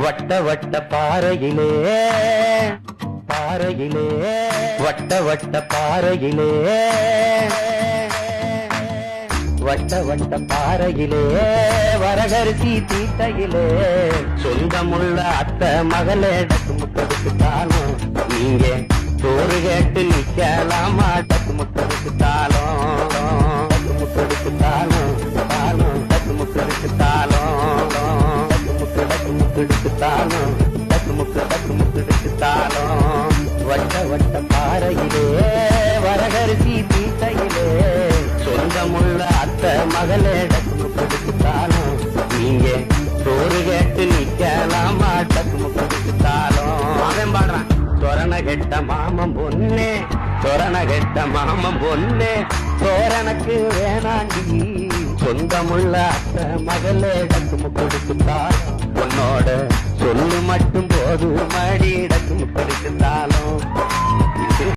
வட்ட வட்ட பாறையிலே பாறையிலே வட்ட வட்ட பாறையிலே வட்ட வட்ட பாறையிலே வரகரிசி தீட்டையிலே சொந்தமுள்ள அத்தை மகளே டக்கு முட்டதுக்கு தாளும் நீங்க சோறு கேட்டு நிக்கலாமா டக்கு முட்டதுக்கு தாளும் டக்கு முட்டதுக்கு தாளும் தாளும் டக்கு முட்டதுக்கு தாளும் டக்கு முட்டதுக்கு தாளும் டக்கு முட்டதுக்கு தாளும் வட்ட வட்ட பாறையிலே வரகரிசி தீட்டையிலே சொந்தமுள்ள அத்தை மகளே டக்கு முட்டதுக்கு தாளும் நீங்க சோறு கேட்டு நிக்கலாமா டக்கு முட்டதுக்கு தாளும் அவன் பாடுறான் சொரண கெட்ட மாமன் பொண்ணே சொரண கெட்ட மாமன் பொண்ணே சோரனுக்கு வேணாண்டி சொந்தமுள்ள அத்தை மகளே டக்கு முட்டதுக்கு தாளும் உன்னோட சொல்லு மட்டும் போது மடி டக்கு முட்டது